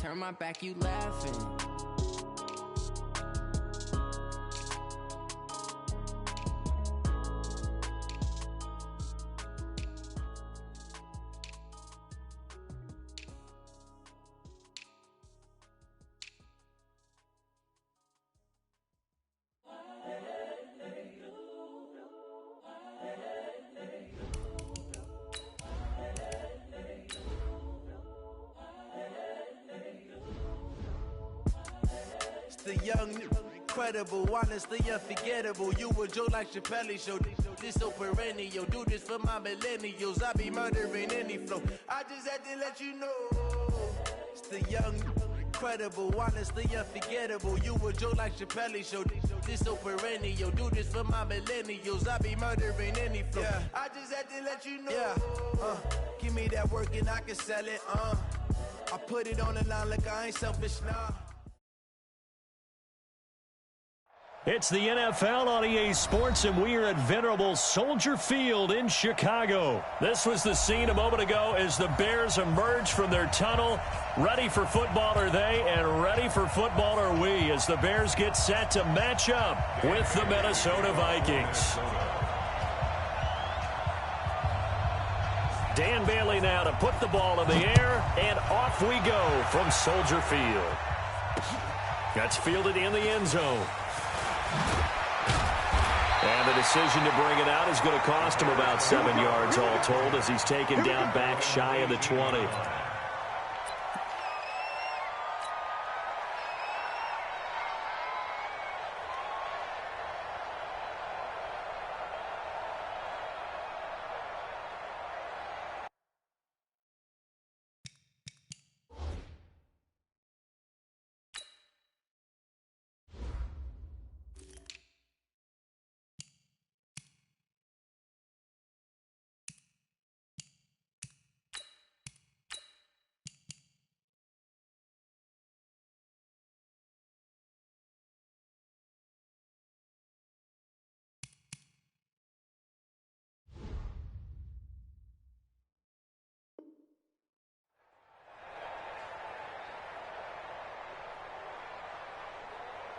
turn my back, you laughing. The young, incredible, honestly unforgettable. You a Joe like Chappelle show. This so perennial. Do this for my millennials. I be murdering any flow. I just had to let you know. It's the young, incredible, honestly unforgettable. You a Joe like Chappelle show. This so perennial. Do this for my millennials. I be murdering any flow. Yeah. I just had to let you know. Yeah. Give me that work and I can sell it. I put it on the line like I ain't selfish now. It's the NFL on EA Sports, and we are at venerable Soldier Field in Chicago. This was the scene a moment ago as the Bears emerged from their tunnel. Ready for football are they, and ready for football are we, as the Bears get set to match up with the Minnesota Vikings. Dan Bailey now to put the ball in the air, and off we go from Soldier Field. That's fielded in the end zone. And the decision to bring it out is going to cost him about 7 yards all told, as he's taken down back shy of the 20.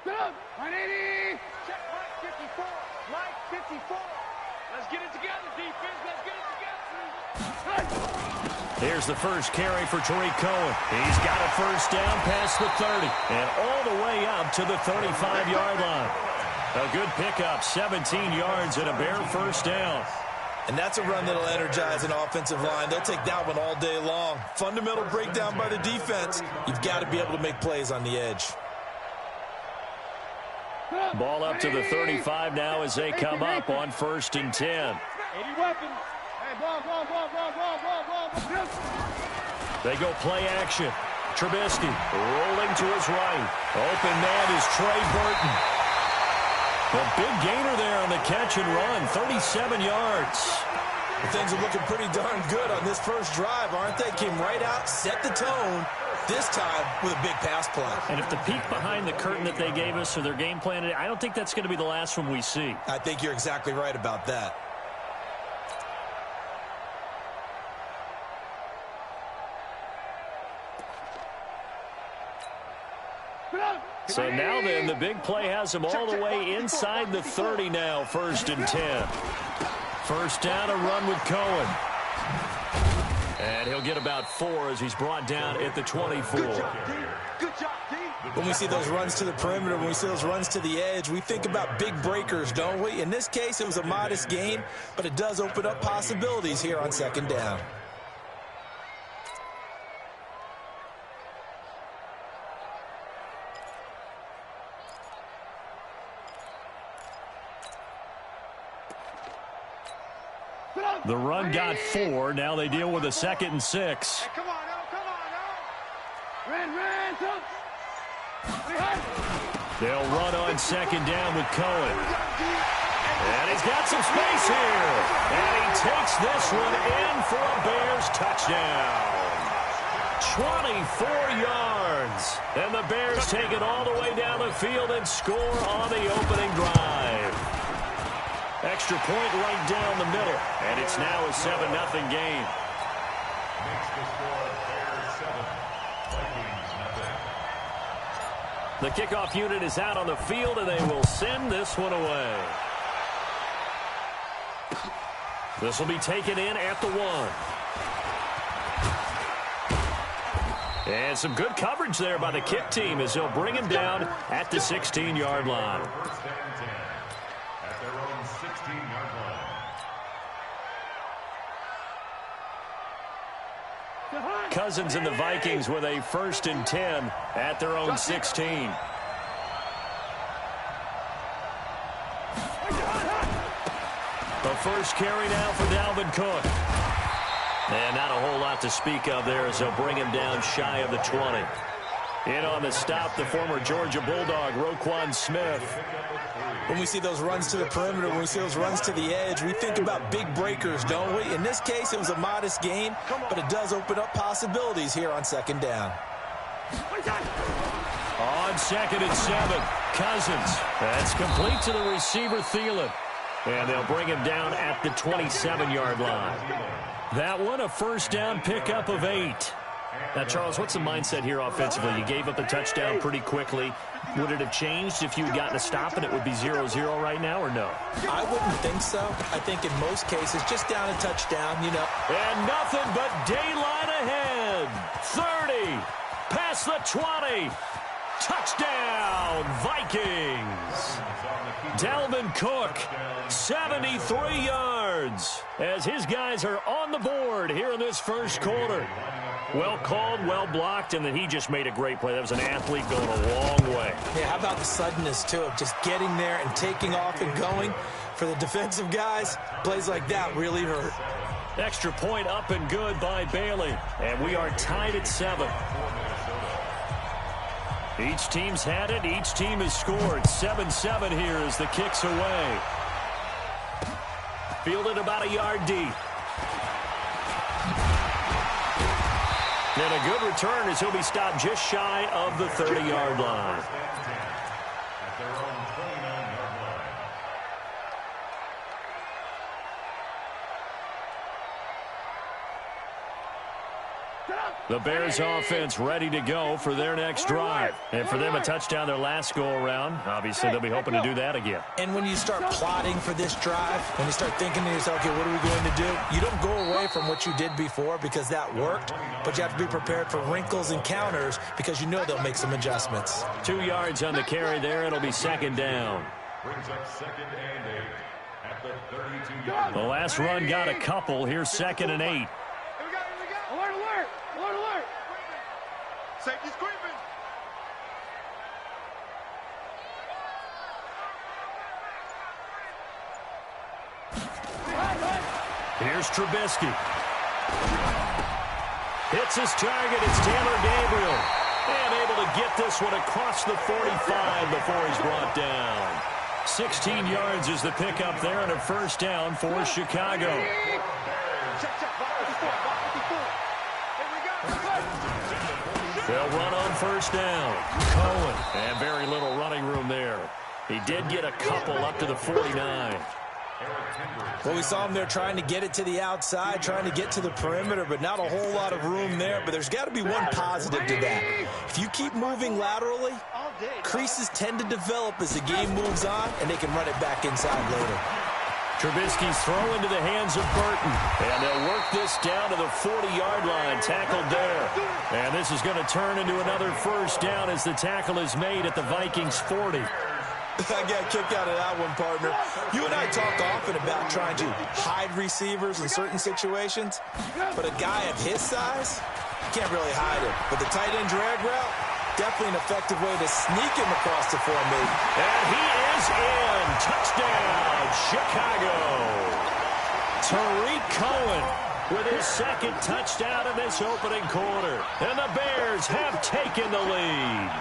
Up, 180. Check Mike 54. Mike 54. Let's get it together, defense. Let's get it together. Here's the first carry for Tariq Cohen. He's got a first down past the 30 and all the way up to the 35-yard line. A good pickup, 17 yards and a bare first down. And that's a run that'll energize an offensive line. They'll take that one all day long. Fundamental breakdown by the defense. You've got to be able to make plays on the edge. Ball up to the 35 now as they come up on 1st and 10. 80 weapons. Hey, ball. They go play action. Trubisky rolling to his right. Open man is Trey Burton. A big gainer there on the catch and run, 37 yards. Things are looking pretty darn good on this first drive, aren't they? Came right out, set the tone, this time with a big pass play. And if the peek behind the curtain that they gave us or their game plan, I don't think that's going to be the last one we see. I think you're exactly right about that. So now then, the big play has him all the way inside the 30 now, 1st and 10. First down, a run with Cohen. And he'll get about 4 as he's brought down at the 24. When we see those runs to the perimeter, when we see those runs to the edge, we think about big breakers, don't we? In this case, it was a modest gain, but it does open up possibilities here on 2nd down. The run got 4. Now they deal with a 2nd and 6. Hey, come on, Ran. They'll run on 2nd down with Cohen. And he's got some space here. And he takes this one in for a Bears touchdown. 24 yards. And the Bears take it all the way down the field and score on the opening drive. Extra point right down the middle. And it's now a 7-0 game. Makes the score Bears 7, Vikings 0. The kickoff unit is out on the field, and they will send this one away. This will be taken in at the 1. And some good coverage there by the kick team as they'll bring him down at the 16-yard line. At their own 16-yard line. Cousins and the Vikings with a 1st and 10 at their own 16. The first carry now for Dalvin Cook. And not a whole lot to speak of there as they'll bring him down shy of the 20. In on the stop, the former Georgia Bulldog, Roquan Smith. When we see those runs to the perimeter, when we see those runs to the edge, we think about big breakers, don't we? In this case, it was a modest gain, but it does open up possibilities here on 2nd down. On 2nd and 7, Cousins. That's complete to the receiver, Thielen. And they'll bring him down at the 27-yard line. That one, a 1st down pickup of 8. Now, Charles, what's the mindset here offensively? You gave up a touchdown pretty quickly. Would it have changed if you had gotten a stop and it would be 0-0 right now, or no? I wouldn't think so. I think in most cases, just down a touchdown, you know. And nothing but daylight ahead. 30, past the 20. Touchdown, Vikings. Dalvin Cook, 73 yards, as his guys are on the board here in this 1st quarter. Well called, well blocked, and then he just made a great play. That was an athlete going a long way. Yeah, how about the suddenness, too, of just getting there and taking off and going? For the defensive guys, plays like that really hurt. Extra point up and good by Bailey, and we are tied at 7. Each team's had it. Each team has scored. 7-7 here as the kick's away. Fielded about a yard deep. And a good return as he'll be stopped just shy of the 30-yard line. At their own 29-yard line. The Bears offense ready to go for their next drive. And for them, a touchdown their last go-around. Obviously, they'll be hoping to do that again. And when you start plotting for this drive, when you start thinking to yourself, okay, what are we going to do? You don't go away from what you did before because that worked, but you have to be prepared for wrinkles and counters because you know they'll make some adjustments. 2 yards on the carry there. It'll be 2nd down. Brings up 2nd and 8 at the 32-yard The line. last run got a couple. Here's 2nd and 8. Here we go. Alert, alert. Alert, alert. Safety's creeping. Here's Trubisky. Hits his target. It's Taylor Gabriel. And able to get this one across the 45 before he's brought down. 16 yards is the pickup there and a 1st down for Chicago. They'll run on 1st down. Cohen. And very little running room there. He did get a couple up to the 49. Well, we saw him there trying to get it to the outside, trying to get to the perimeter, but not a whole lot of room there. But there's got to be one positive to that. If you keep moving laterally, creases tend to develop as the game moves on, and they can run it back inside later. Trubisky's throw into the hands of Burton. And they'll work this down to the 40-yard line, tackled there. And this is going to turn into another 1st down as the tackle is made at the Vikings 40. I got a kick out of that one, partner. You and I talk often about trying to hide receivers in certain situations, but a guy of his size, you can't really hide him. But the tight end drag route, definitely an effective way to sneak him across the formation. And he is in. Touchdown, Chicago. Tariq Cohen with his 2nd touchdown in this opening quarter. And the Bears have taken the lead.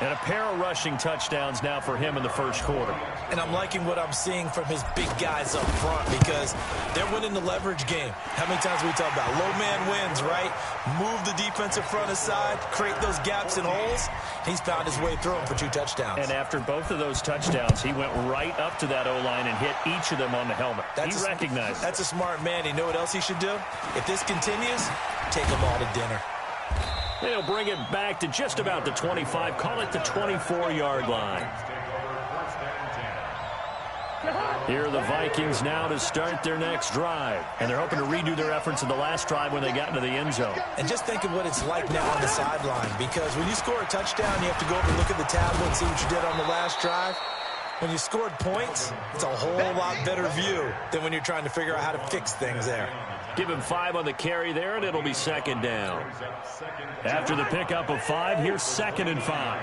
And a pair of rushing touchdowns now for him in the 1st quarter. And I'm liking what I'm seeing from his big guys up front because they're winning the leverage game. How many times we talk about low man wins, right? Move the defensive front aside, create those gaps and holes. He's found his way through them for 2 touchdowns. And after both of those touchdowns, he went right up to that O-line and hit each of them on the helmet. He recognized it. That's a smart man. You know what else he should do? If this continues, take them all to dinner. They'll bring it back to just about the 25, call it the 24-yard line. Here are the Vikings now to start their next drive. And they're hoping to redo their efforts in the last drive when they got into the end zone. And just think of what it's like now on the sideline, because when you score a touchdown, you have to go over and look at the tablet and see what you did on the last drive. When you scored points, it's a whole lot better view than when you're trying to figure out how to fix things there. Give him 5 on the carry there, and it'll be second down. After the pickup of 5, here's 2nd and 5.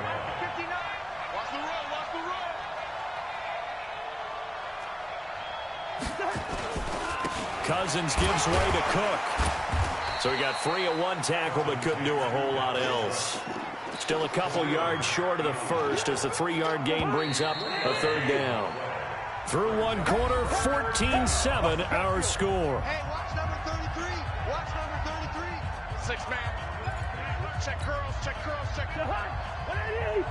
Cousins gives way to Cook. So he got free of one tackle but couldn't do a whole lot else. Still a couple yards short of the first as the 3-yard gain brings up a third down. Through one quarter, 14-7 our score. Hey, watch number 33. Watch number 33. 6-man. Check curls, check curls, check curls. 180.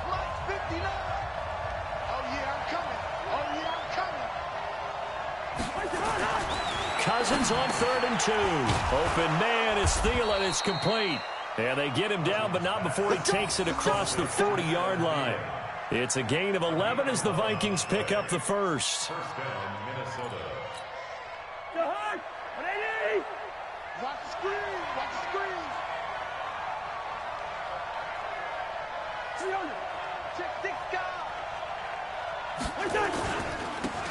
Like 59. Oh, yeah, I'm coming. Oh, yeah, I'm coming. Cousins on 3rd and 2. Open man is Thielen. It's complete. And they get him down, but not before he takes it across the 40-yard line. It's a gain of 11 as the Vikings pick up the first. First down, Minnesota. Watch the screen. Watch the screen. Check 6 guys.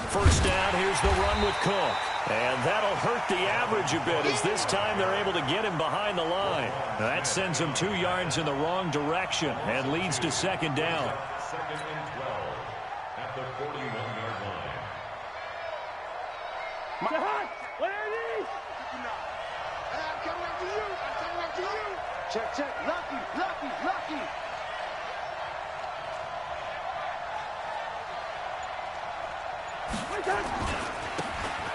First down, here's the run with Cook. And that'll hurt the average a bit as this time they're able to get him behind the line. Now that sends him 2 yards in the wrong direction and leads to second down. 2nd and 12 at the 41-yard line. I'm coming after you. I'm coming after you. Check, check. Lucky, lucky, lucky.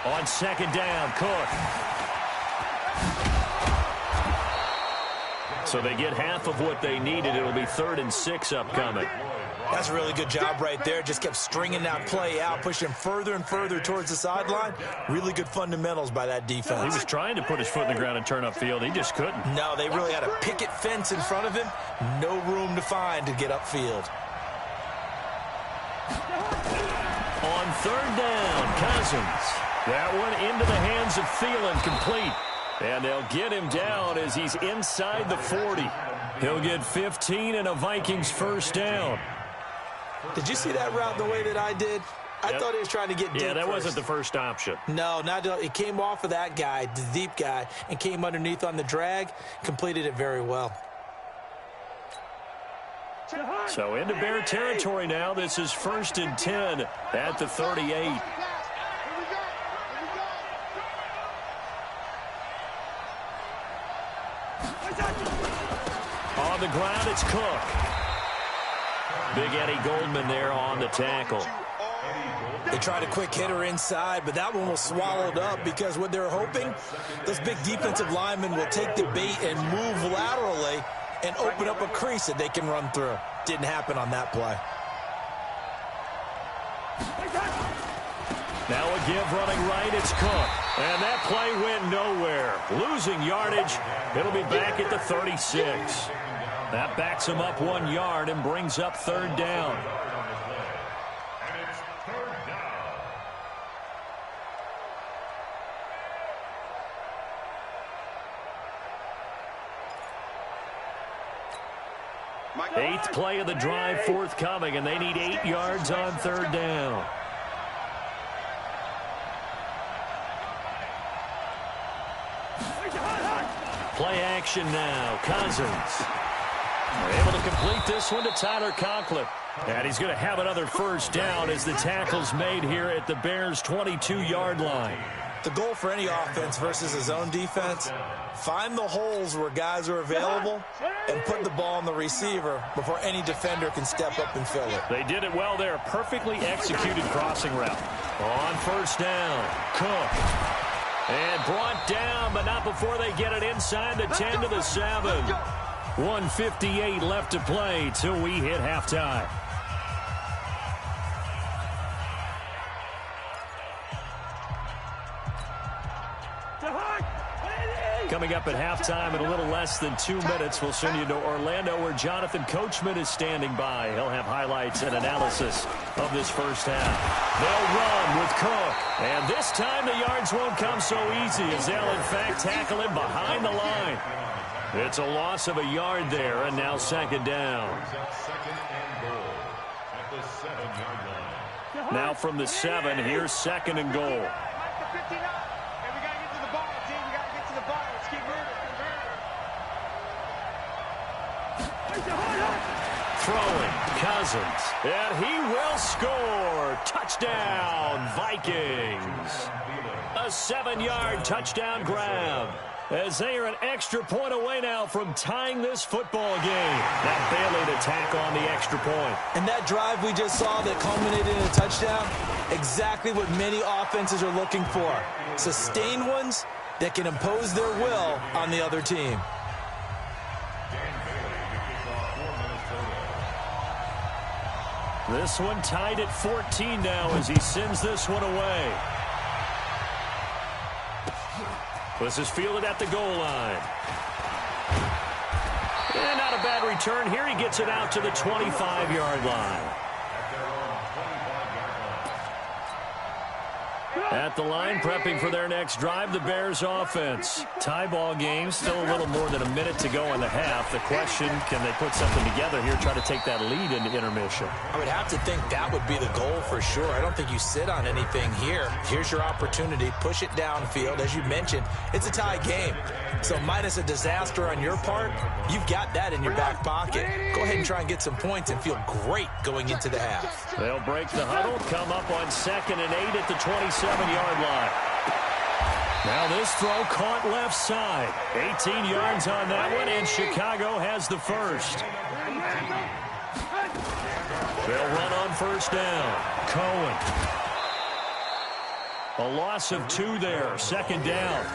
On second down, Cook. So they get half of what they needed. It'll be 3rd and 6 upcoming. That's a really good job right there. Just kept stringing that play out, pushing him further and further towards the sideline. Really good fundamentals by that defense. He was trying to put his foot in the ground and turn upfield. He just couldn't. No, they really had a picket fence in front of him. No room to find to get upfield. On 3rd down, Cousins. That one into the hands of Thielen, complete. And they'll get him down as he's inside the 40. He'll get 15 and a Vikings first down. Did you see that route the way that I did? I thought he was trying to get deep. Yeah, that first. wasn't the first option. No, it came off of that guy, the deep guy, and came underneath on the drag. Completed it very well. So into Bear territory now. This is 1st and 10 at the 38. On the ground, it's Cook. Big Eddie Goldman there on the tackle. They tried a quick hitter inside, but that one was swallowed up because what they're hoping, those big defensive linemen will take the bait and move laterally and open up a crease that they can run through. Didn't happen on that play. Now a give running right, it's Cook. And that play went nowhere. Losing yardage. It'll be back at the 36. That backs him up 1 yard and brings up 3rd down. And it's 3rd down. Eighth play of the drive forthcoming, and they need 8 yards on 3rd down. Play action now. Cousins able to complete this one to Tyler Conklin. And he's going to have another first down as the tackle's made here at the Bears' 22-yard line. The goal for any offense versus his own defense, find the holes where guys are available and put the ball on the receiver before any defender can step up and fill it. They did it well there. Perfectly executed crossing route. On first down, Cook. And brought down, but not before they get it inside the 10 to the 7. 1:58 left to play till we hit halftime. Coming up at halftime in a little less than 2 minutes, we'll send you to Orlando where Jonathan Coachman is standing by. He'll have highlights and analysis of this first half. They'll run with Cook. And this time the yards won't come so easy as they'll, in fact, tackle him behind the line. It's a loss of a yard there, and now second down. Now from the 7, here's second and goal. Throwing, Cousins, and he will score. Touchdown, Vikings. A 7-yard touchdown grab, as they are an extra point away now from tying this football game. Now Bailey to tack on the extra point. And that drive we just saw that culminated in a touchdown, exactly what many offenses are looking for. Sustained ones that can impose their will on the other team. This one tied at 14 now as he sends this one away. This is fielded at the goal line. And not a bad return here. He gets it out to the 25-yard line. At the line, prepping for their next drive, the Bears offense. Tie ball game, still a little more than a minute to go in the half. The question, can they put something together here, try to take that lead into intermission? I would have to think that would be the goal for sure. I don't think you sit on anything here. Here's your opportunity. Push it downfield. As you mentioned, it's a tie game. So minus a disaster on your part, you've got that in your back pocket. Go ahead and try and get some points and feel great going into the half. They'll break the huddle, come up on 2nd and 8 at the 27-yard line. Now this throw caught left side. 18 yards on that one, and Chicago has the first. They'll run on first down. Cohen. A loss of 2 there. Second down.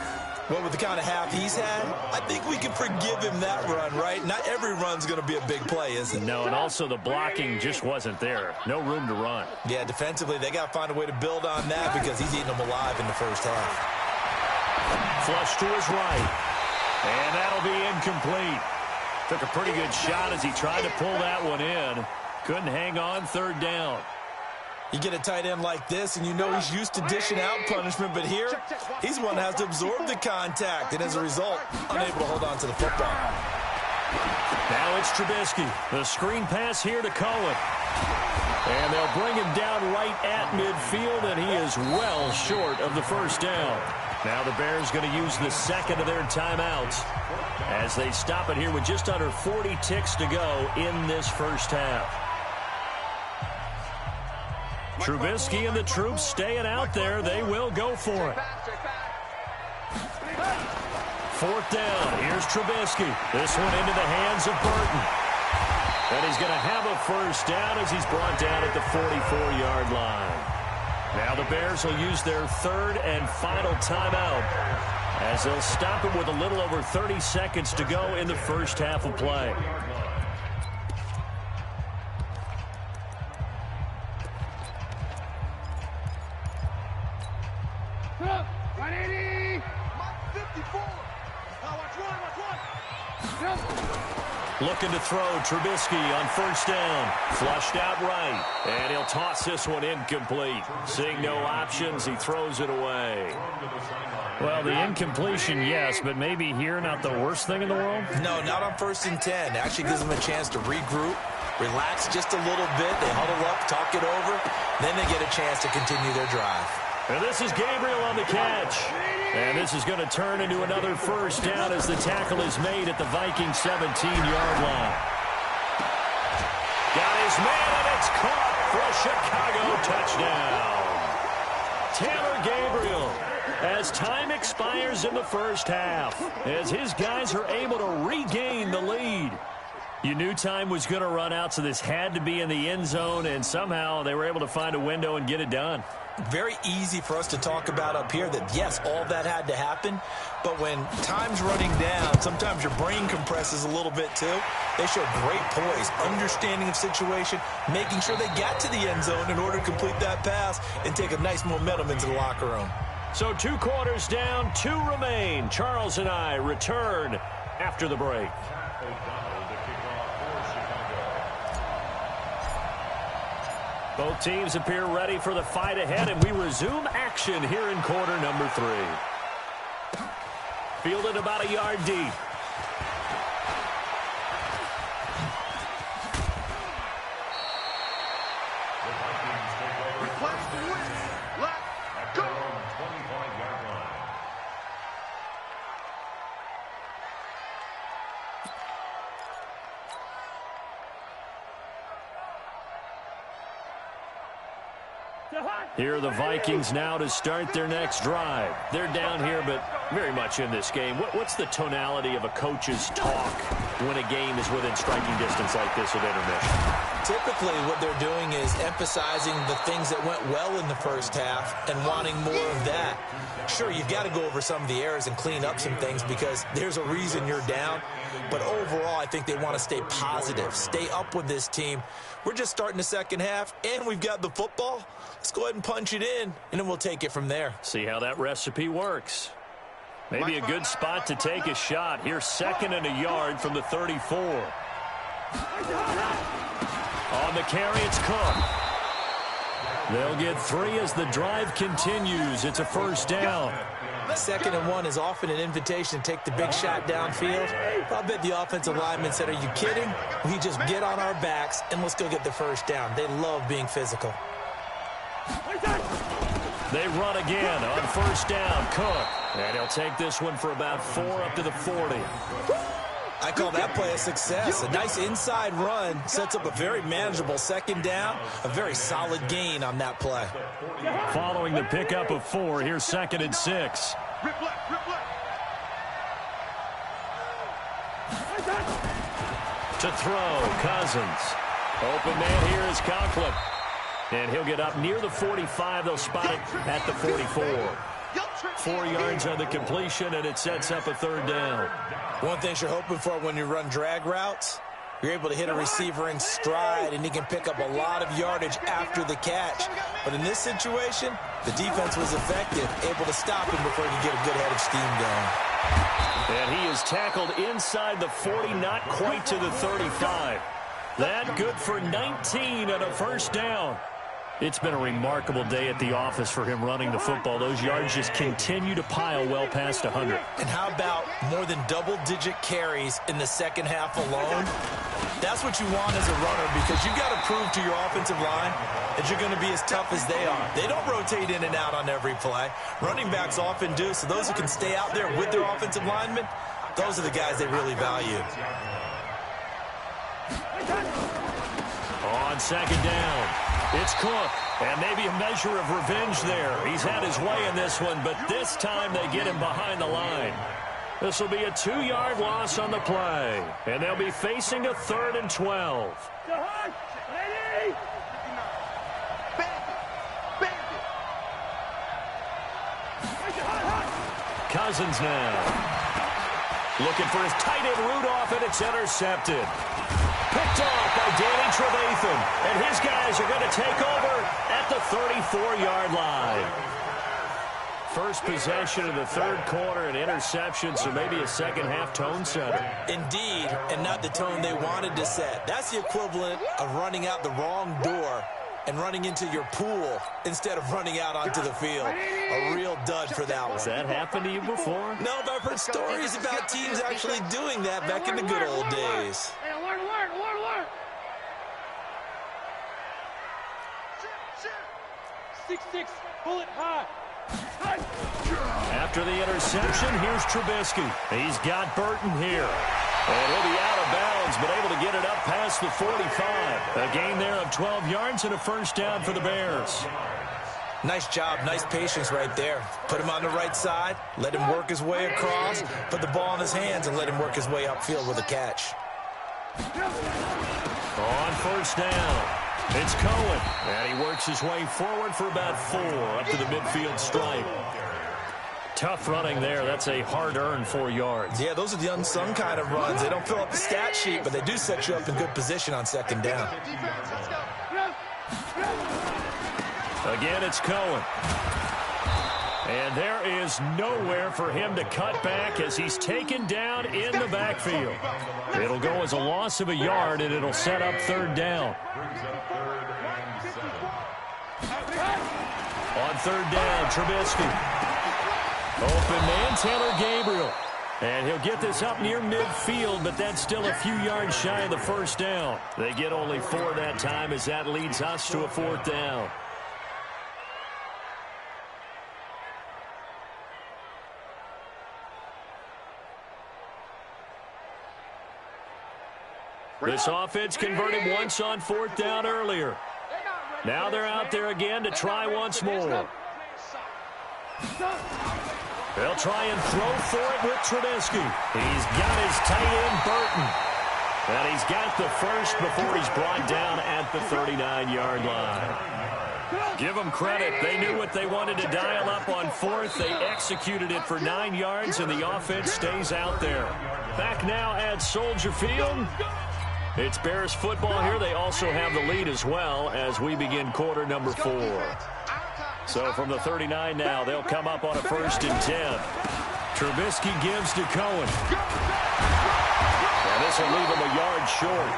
Well, with the kind of half he's had, I think we can forgive him that run, right? Not every run's going to be a big play, is it? No, and also the blocking just wasn't there. No room to run. Yeah, defensively, they got to find a way to build on that because he's eating them alive in the first half. Flush to his right. And that'll be incomplete. Took a pretty good shot as he tried to pull that one in. Couldn't hang on, third down. You get a tight end like this, and you know he's used to dishing out punishment, but here, he's one that has to absorb the contact, and as a result, unable to hold on to the football. Now it's Trubisky. The screen pass here to Cohen. And they'll bring him down right at midfield, and he is well short of the first down. Now the Bears going to use the second of their timeouts as they stop it here with just under 40 ticks to go in this first half. Trubisky and the troops staying out there. They will go for it. Fourth down. Here's Trubisky. This one into the hands of Burton. And he's going to have a first down as he's brought down at the 44-yard line. Now the Bears will use their third and final timeout as they'll stop it with a little over 30 seconds to go in the first half of play. Looking to throw, Trubisky on first down. Flushed out right. And he'll toss this one incomplete. Seeing no options, he throws it away. Well, the incompletion, yes, but maybe here not the worst thing in the world? No, not on 1st and 10. Actually gives them a chance to regroup, relax just a little bit. They huddle up, talk it over. Then they get a chance to continue their drive. And this is Gabriel on the catch. And this is going to turn into another first down as the tackle is made at the Vikings 17-yard line. Got his man, and it's caught for a Chicago touchdown. Taylor Gabriel, as time expires in the first half, as his guys are able to regain the lead. You knew time was going to run out, so this had to be in the end zone, and somehow they were able to find a window and get it done. Very easy for us to talk about up here that, yes, all that had to happen. But when time's running down, sometimes your brain compresses a little bit too. They show great poise, understanding of situation, making sure they got to the end zone in order to complete that pass and take a nice momentum into the locker room. So 2 quarters down, 2 remain. Charles and I return after the break. Both teams appear ready for the fight ahead, and we resume action here in quarter number 3. Fielded about a yard deep. Here are the Vikings now to start their next drive. They're down here, but very much in this game. What's the tonality of a coach's talk when a game is within striking distance like this of intermission? Typically, what they're doing is emphasizing the things that went well in the first half and wanting more of that. Sure, you've got to go over some of the errors and clean up some things because there's a reason you're down. But overall, I think they want to stay positive, stay up with this team. We're just starting the second half, and we've got the football. Let's go ahead and punch it in, and then we'll take it from there. See how that recipe works. Maybe a good spot to take a shot. Here's 2nd and a yard from the 34. On the carry, it's Cook. They'll get 3 as the drive continues. It's a first down. 2nd and 1 is often an invitation to take the big shot downfield. I bet the offensive lineman said, are you kidding? We just get on our backs and let's go get the first down. They love being physical. They run again on first down. Cook. And he'll take this one for about 4 up to the 40. I call that play a success. A nice inside run sets up a very manageable 2nd down. A very solid gain on that play. Following the pickup of 4, here's 2nd and 6. To throw, Cousins. Open man here is Conklin. And he'll get up near the 45. They'll spot it at the 44. 4 yards on the completion, and it sets up a 3rd down. One thing you're hoping for when you run drag routes, you're able to hit a receiver in stride, and he can pick up a lot of yardage after the catch. But in this situation, the defense was effective, able to stop him before he could get a good head of steam going. And he is tackled inside the 40, not quite to the 35. That good for 19 and a first down. It's been a remarkable day at the office for him running the football. Those yards just continue to pile well past 100. And how about more than double-digit carries in the second half alone? That's what you want as a runner because you've got to prove to your offensive line that you're going to be as tough as they are. They don't rotate in and out on every play. Running backs often do, so those who can stay out there with their offensive linemen, those are the guys they really value. On 2nd down, it's Cook, and maybe a measure of revenge there. He's had his way in this one, but this time they get him behind the line. This will be a 2-yard loss on the play, and they'll be facing a 3rd and 12. Cousins now. Looking for his tight end Rudolph, and it's intercepted. Picked off by Danny Trevathan, and his guys are going to take over at the 34-yard line. First possession of the 3rd quarter, an interception, so maybe a second-half tone setter. Indeed, and not the tone they wanted to set. That's the equivalent of running out the wrong door and running into your pool instead of running out onto the field. A real dud for that one. Has that happened to you before? No, but I've heard stories about teams actually doing that back in the good old days. Alert. 6-6, bullet high. After the interception, here's Trubisky. He's got Burton here. And he'll be out of bounds, but able to get it up past the 45. A gain there of 12 yards and a first down for the Bears. Nice job, nice patience right there. Put him on the right side, let him work his way across, put the ball in his hands, and let him work his way upfield with a catch. On first down, it's Cohen. And he works his way forward for about 4 up to the midfield stripe. Tough running there. That's a hard-earned 4 yards. Yeah, those are the unsung kind of runs. They don't fill up the stat sheet, but they do set you up in good position on 2nd down. Again, it's Cohen. And there is nowhere for him to cut back as he's taken down in the backfield. It'll go as a loss of a yard, and it'll set up third down. On third down, Trubisky. Open man, Taylor Gabriel. And he'll get this up near midfield, but that's still a few yards shy of the first down. They get only 4 that time as that leads us to a fourth down. This offense converted once on fourth down earlier. Now they're out there again to try once more. They'll try and throw for it with Trubisky. He's got his tight end, Burton. And he's got the first before he's brought down at the 39-yard line. Give them credit. They knew what they wanted to dial up on fourth. They executed it for 9 yards, and the offense stays out there. Back now at Soldier Field. It's Bears football here. They also have the lead as well as we begin quarter number 4. So from the 39 now, they'll come up on a 1st and 10. Trubisky gives to Cohen. And this will leave him a yard short.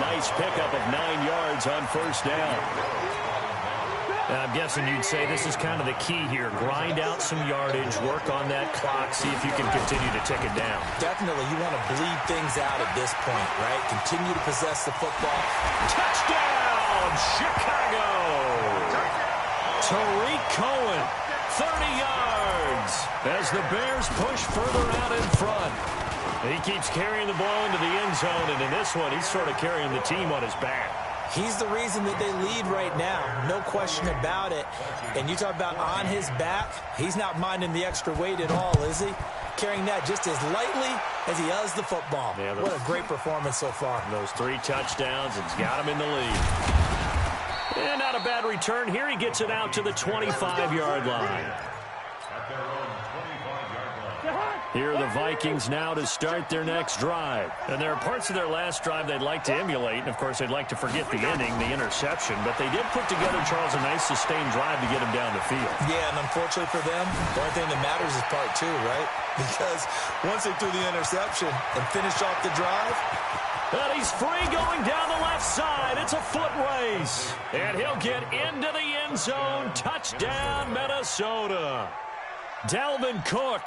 Nice pickup of 9 yards on first down. I'm guessing you'd say this is kind of the key here. Grind out some yardage, work on that clock, see if you can continue to tick it down. Definitely. You want to bleed things out at this point, right? Continue to possess the football. Touchdown, Chicago! Tariq Cohen, 30 yards, as the Bears push further out in front. He keeps carrying the ball into the end zone, and in this one, he's sort of carrying the team on his back. He's the reason that they lead right now. No question about it. And you talk about on his back, he's not minding the extra weight at all, is he? Carrying that just as lightly as he does the football. Yeah, what a great performance so far. Those 3 touchdowns, it's got him in the lead. And not a bad return here. He gets it out to the 25-yard line. Here are the Vikings now to start their next drive. And there are parts of their last drive they'd like to emulate. And, of course, they'd like to forget the ending, the interception. But they did put together, Charles, a nice sustained drive to get him down the field. Yeah, and unfortunately for them, the only thing that matters is part 2, right? Because once they threw the interception and finished off the drive, and he's free going down the left side. It's a foot race. And he'll get into the end zone. Touchdown, Minnesota. Dalvin Cook.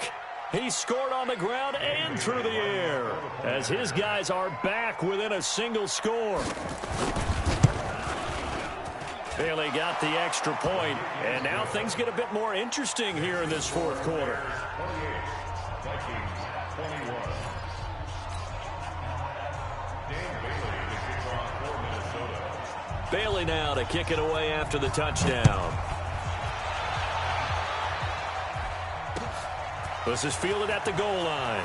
He scored on the ground and through the air as his guys are back within a single score. Bailey got the extra point, and now things get a bit more interesting here in this fourth quarter. Bailey now to kick it away after the touchdown. This is fielded at the goal line.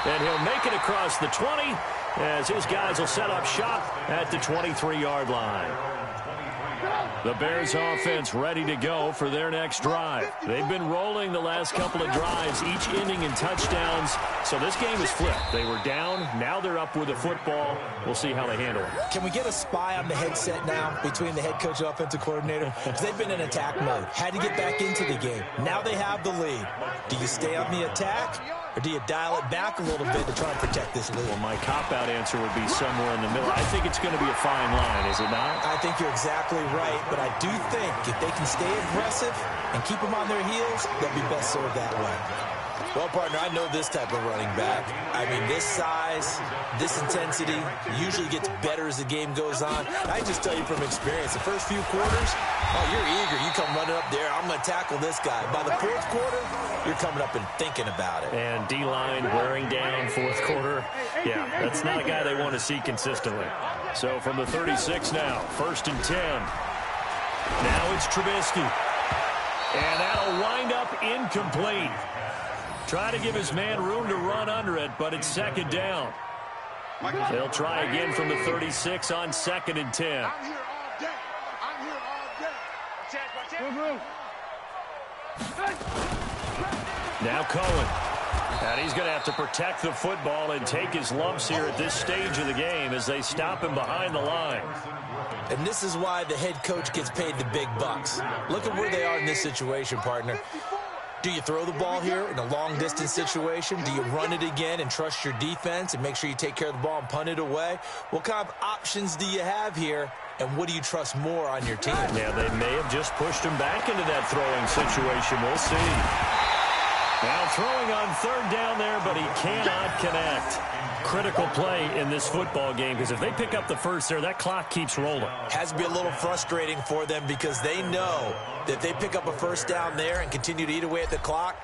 And he'll make it across the 20 as his guys will set up shop at the 23-yard line. The Bears offense ready to go for their next drive. They've been rolling the last couple of drives, each ending in touchdowns. So this game is flipped. They were down. Now they're up with the football. We'll see how they handle it. Can we get a spy on the headset now between the head coach and offensive coordinator? Because they've been in attack mode. Had to get back into the game. Now they have the lead. Do you stay on the attack? Or do you dial it back a little bit to try and protect this lead? Well, my cop-out answer would be somewhere in the middle. I think it's going to be a fine line, is it not? I think you're exactly right, but I do think if they can stay aggressive and keep them on their heels, they'll be best served that way. Well, partner, I know this type of running back. I mean, this size, this intensity usually gets better as the game goes on. I just tell you from experience, the first few quarters, oh, you're eager. You come running up there, I'm going to tackle this guy. By the fourth quarter, you're coming up and thinking about it. And D-line wearing down fourth quarter. Yeah, that's not a guy they want to see consistently. So from the 36 now, 1st and 10. Now it's Trubisky. And that'll wind up incomplete. Try to give his man room to run under it, but it's 2nd down. They'll try again from the 36 on 2nd and 10. I'm here all day. I'm here all day. Now Cohen. And he's going to have to protect the football and take his lumps here at this stage of the game as they stop him behind the line. And this is why the head coach gets paid the big bucks. Look at where they are in this situation, partner. Do you throw the ball here in a long-distance situation? Do you run it again and trust your defense and make sure you take care of the ball and punt it away? What kind of options do you have here, and what do you trust more on your team? Yeah, they may have just pushed him back into that throwing situation. We'll see. Now throwing on third down there, but he cannot connect. Critical play in this football game, because if they pick up the first there, that clock keeps rolling. Has to be a little frustrating for them because they know that if they pick up a first down there and continue to eat away at the clock,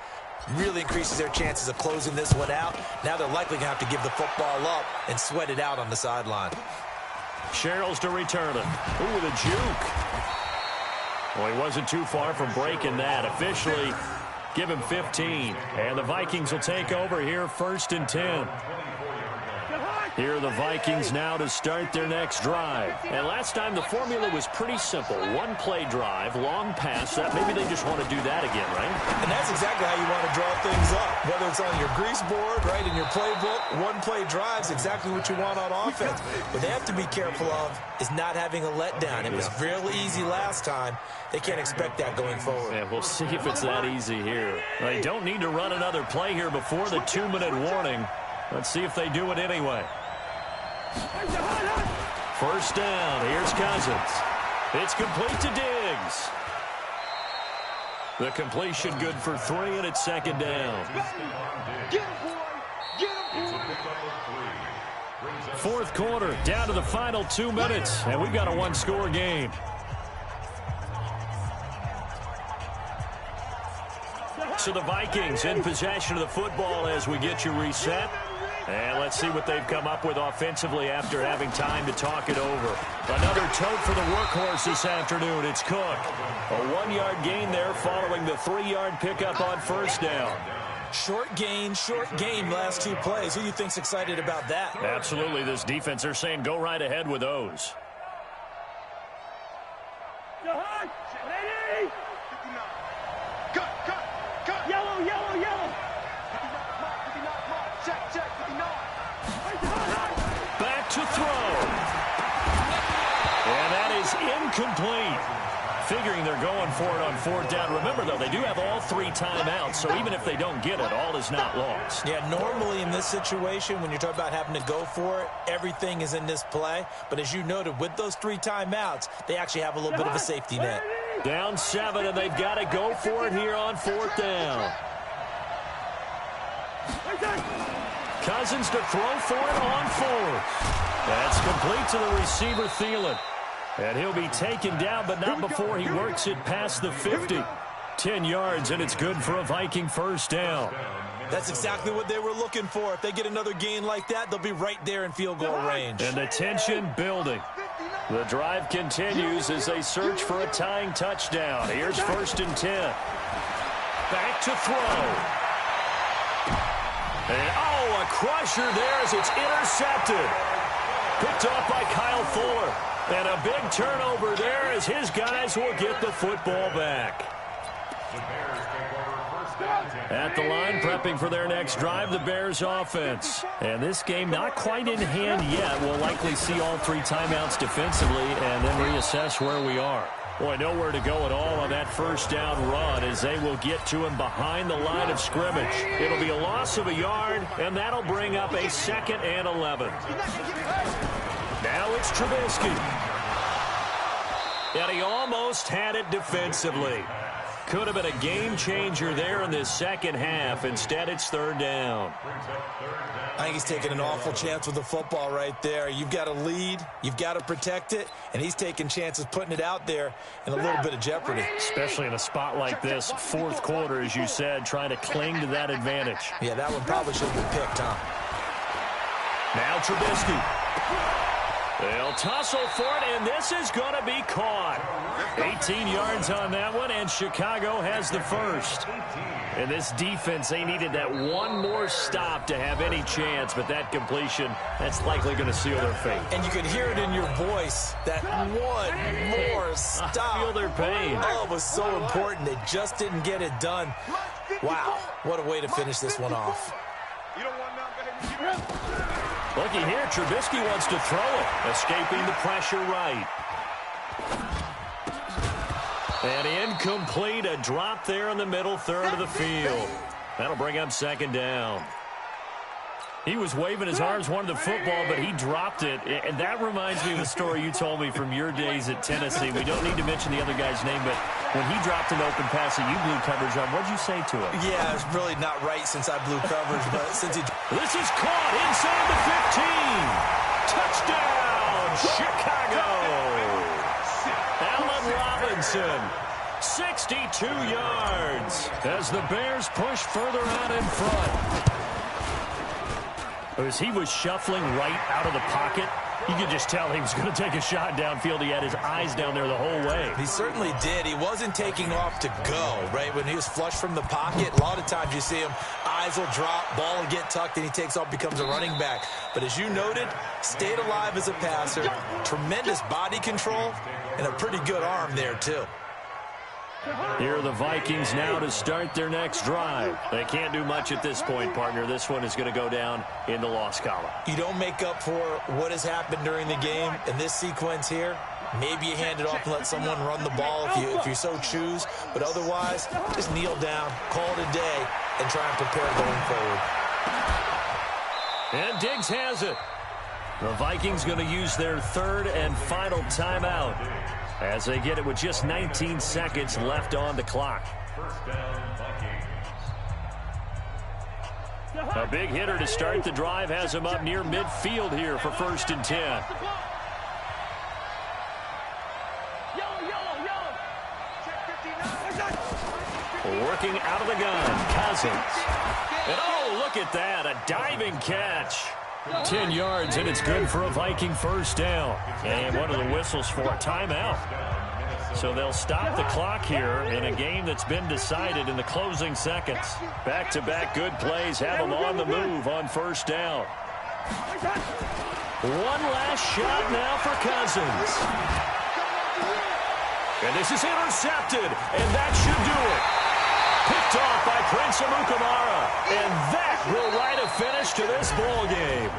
really increases their chances of closing this one out. Now they're likely going to have to give the football up and sweat it out on the sideline. Sherrills to return it. Ooh, the juke. Well, he wasn't too far from breaking that. Officially, give him 15. And the Vikings will take over here, 1st and 10. Here are the Vikings now to start their next drive. And last time the formula was pretty simple. One-play drive, long pass. That maybe they just want to do that again, right? And that's exactly how you want to draw things up. Whether it's on your grease board, right, in your playbook, one-play drive's exactly what you want on offense. What they have to be careful of is not having a letdown. It was fairly easy last time. They can't expect that going forward. Yeah, we'll see if it's that easy here. They don't need to run another play here before the 2-minute warning. Let's see if they do it anyway. First down. Here's Cousins. It's complete to Diggs. The completion good for 3, and it's 2nd down. Get him, boy. Get him, boy. 4th quarter, down to the final 2 minutes, and we've got a one-score game. So the Vikings in possession of the football as we get you reset. And let's see what they've come up with offensively after having time to talk it over. Another tote for the workhorse this afternoon. It's Cook. A 1-yard gain there following the 3-yard pickup on first down. Short gain, last 2 plays. Who do you think's excited about that? Absolutely. This defense, they're saying go right ahead with those. Cut. Yellow. Check. Back to throw. And that is incomplete. Figuring they're going for it on 4th down. Remember, though, they do have all 3 timeouts, so even if they don't get it, all is not lost. Yeah, normally in this situation, when you're talking about having to go for it, everything is in this play. But as you noted, with those 3 timeouts, they actually have a little bit of a safety net. Down 7, and they've got to go for it here on 4th down. Cousins to throw for it on 4th. That's complete to the receiver, Thielen. And he'll be taken down, but not before he works it past the 50. 10 yards, and it's good for a Viking first down. That's exactly what they were looking for. If they get another gain like that, they'll be right there in field goal range. And the tension building. The drive continues as they search for a tying touchdown. Here's 1st and 10. Back to throw. And, a crusher there as it's intercepted. Picked off by Kyle Fuller. And a big turnover there as his guys will get the football back. At the line, prepping for their next drive, the Bears offense. And this game not quite in hand yet. We'll likely see all 3 timeouts defensively and then reassess where we are. Boy, nowhere to go at all on that first down run as they will get to him behind the line of scrimmage. It'll be a loss of a yard, and that'll bring up a 2nd and 11. Now it's Trubisky. And he almost had it defensively. Could have been a game changer there in this second half. Instead, it's 3rd down. I think he's taking an awful chance with the football right there. You've got to lead, you've got to protect it, and he's taking chances putting it out there in a little bit of jeopardy. Especially in a spot like this, 4th quarter, as you said, trying to cling to that advantage. Yeah, that one probably should have been picked, huh? Now Trubisky. They'll tussle for it, and this is going to be caught. 18 yards on that one, and Chicago has the first. And this defense, they needed that one more stop to have any chance, but that completion, that's likely going to seal their fate. And you could hear it in your voice, that one more stop. I feel their pain. Oh, it was so important. They just didn't get it done. Wow, what a way to finish this one off. Looky here, Trubisky wants to throw it, escaping the pressure right. And incomplete, a drop there in the middle third of the field. That'll bring up second down. He was waving his arms, wanted the football, but he dropped it. And that reminds me of a story you told me from your days at Tennessee. We don't need to mention the other guy's name, but when he dropped an open pass that you blew coverage on, what'd you say to him? Yeah, it's really not right since I blew coverage, but since he... This is caught inside the 15. Touchdown, Chicago. Allen Robinson, 62 yards as the Bears push further out in front. As he was shuffling right out of the pocket, you could just tell he was going to take a shot downfield. He had his eyes down there the whole way. He certainly did. He wasn't taking off to go, right? When he was flush from the pocket, a lot of times you see him, eyes will drop, ball will get tucked, and he takes off, becomes a running back. But as you noted, stayed alive as a passer, tremendous body control, and a pretty good arm there, too. Here are the Vikings now to start their next drive. They can't do much at this point, partner. This one is going to go down in the loss column. You don't make up for what has happened during the game in this sequence here. Maybe you hand it off and let someone run the ball if you so choose. But otherwise, just kneel down, call it a day, and try and prepare going forward. And Diggs has it. The Vikings going to use their third and final timeout as they get it with just 19 seconds left on the clock. A big hitter to start the drive has him up near midfield here for 1st and 10. Working out of the gun, Cousins. And oh, look at that, a diving catch. 10 yards, and it's good for a Viking first down. And one of the whistles for a timeout. So they'll stop the clock here in a game that's been decided in the closing seconds. Back-to-back good plays have them on the move on first down. One last shot now for Cousins. And this is intercepted, and that should do it. Picked off by Prince Amukamara, and that will write a finish to this ball game.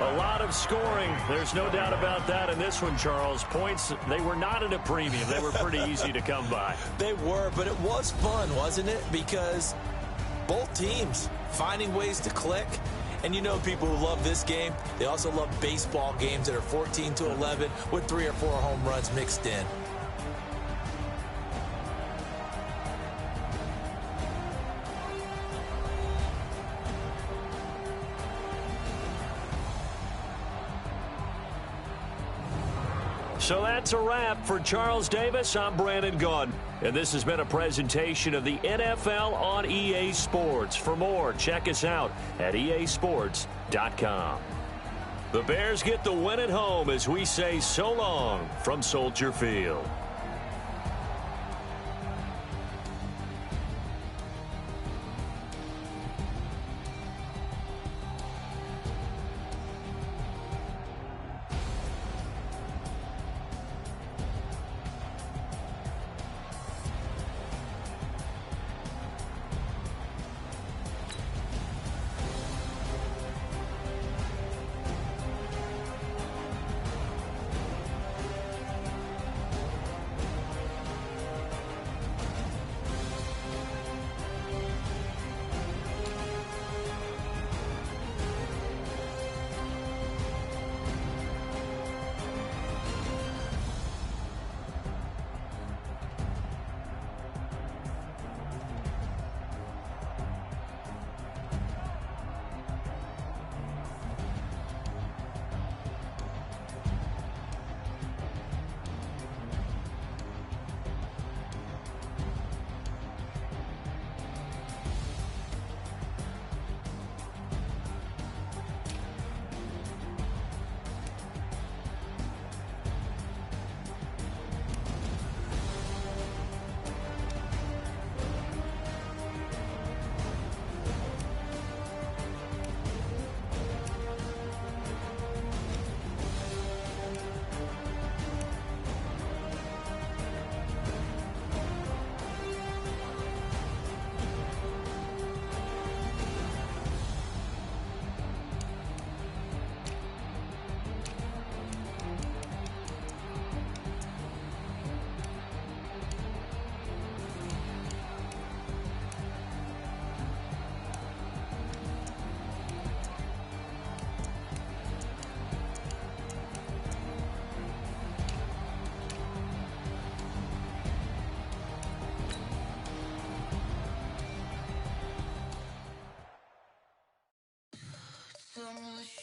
A lot of scoring. There's no doubt about that in this one, Charles. Points, they were not at a premium. They were pretty easy to come by. They were, but it was fun, wasn't it? Because both teams finding ways to click. And you know people who love this game, they also love baseball games that are 14-11 with 3 or 4 home runs mixed in. So that's a wrap for Charles Davis. I'm Brandon Gaudin, and this has been a presentation of the NFL on EA Sports. For more, check us out at easports.com. The Bears get the win at home as we say so long from Soldier Field. I'm really